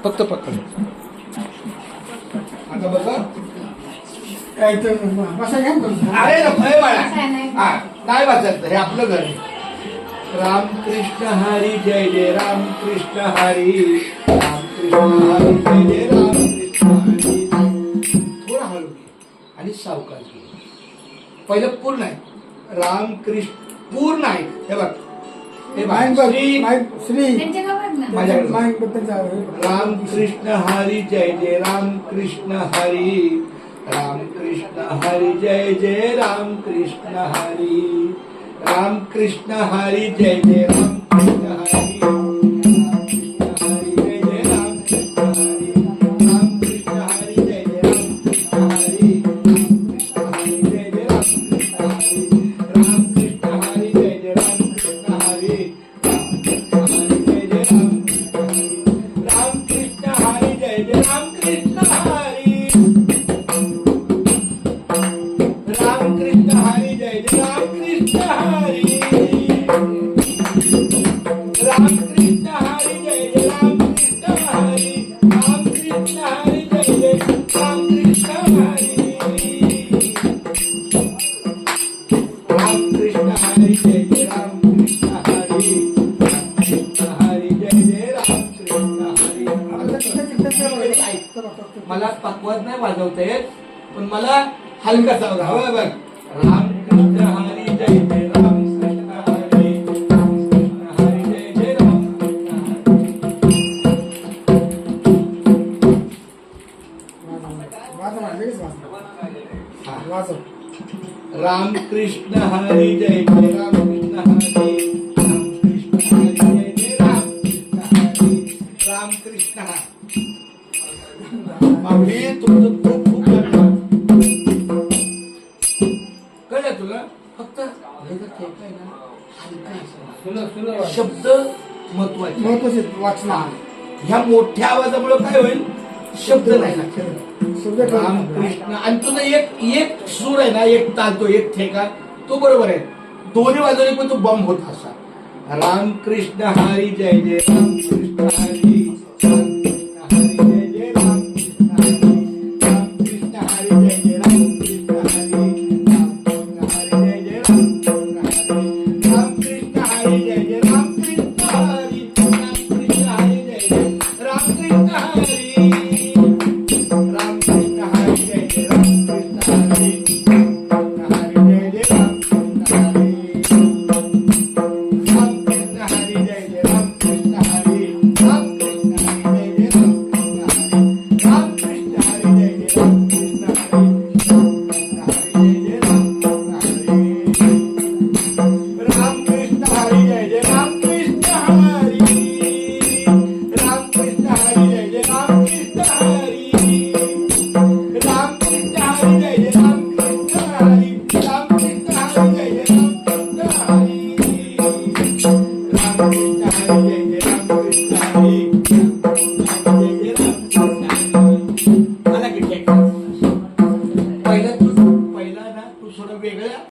फक्त पकड. आता बघा काय तर बसा घ्या ना. अरे नको बाळा, हा नाही बसायचं, हे आपलं घर आहे. रामकृष्ण हरी जय जय रामकृष्ण हरी, रामकृष्ण हरी जय जय रामकृष्ण हरी. थोडा हळू घे आणि सावकाश घे. पहिलं पूर्ण आहे रामकृष्ण, पूर्ण आहे. हे बघ, हे बघ श्री माझ्याकडे रामकृष्ण हरी जय जय रामकृष्ण हरी, रामकृष्ण हरी जय जय रामकृष्ण हरी, रामकृष्ण हरी जय जय रामकृष्ण हरी, रामकृष्ण हरी जय जय रामकृष्ण हरी, रामकृष्ण हरी जय जय रामकृष्ण हरी, रामकृष्ण हरी जय जय रामकृष्ण हरी, रामकृष्ण हरी जय जय रामकृष्ण हरी, रामकृष्ण हरी जय जय रामकृष्ण हरी, रामकृष्ण हरी जय जय रामकृष्ण हरी, रामकृष्ण हरी जय जय रामकृष्ण हरी, रामकृष्ण हरी जय जय रामकृष्ण हरी, रामकृष्ण हरी जय जय रामकृष्ण हरी, रामकृष्ण हरी जय जय रामकृष्ण हरी. मला पक्वत नाही वाजवता येत, पण मला हलका सावध हवं बघ. रामकृष्ण हरी जय जय रामकृष्ण हरी, रामकृष्ण हरी जय जय रामकृष्ण हरी. रामकृष्ण हरी जय जय रामकृष्ण हरी, रामकृष्ण हरी जय जय रामकृष्ण हरी, रामकृष्ण हरी. माऊली तुमचं खूप खूप धन्यवाद. कळलं तुला? फक्त शब्द महत्वाचे वाचना. ह्या मोठ्या आवाजामुळे काय होईल, शब्द नाही लक्षात. रामकृष्ण आणि तुझा एक सूर आहे ना, एक ताल, तो एक ठेका, तो बरोबर आहे. दोन्ही वाजवले पण तो बम होत असा. रामकृष्ण हरी जय जय रामकृष्ण हरी, रामकृष्ण हरी जय जय रामकृष्ण हरी, रामकृष्ण हरी जय जय रामकृष्ण हरी, रामकृष्ण हरी जय जय रामकृष्ण हरी, रामकृष्ण हरी जय जय रामकृष्ण हरी, रामकृष्ण हरी जय जय रामकृष्ण हरी.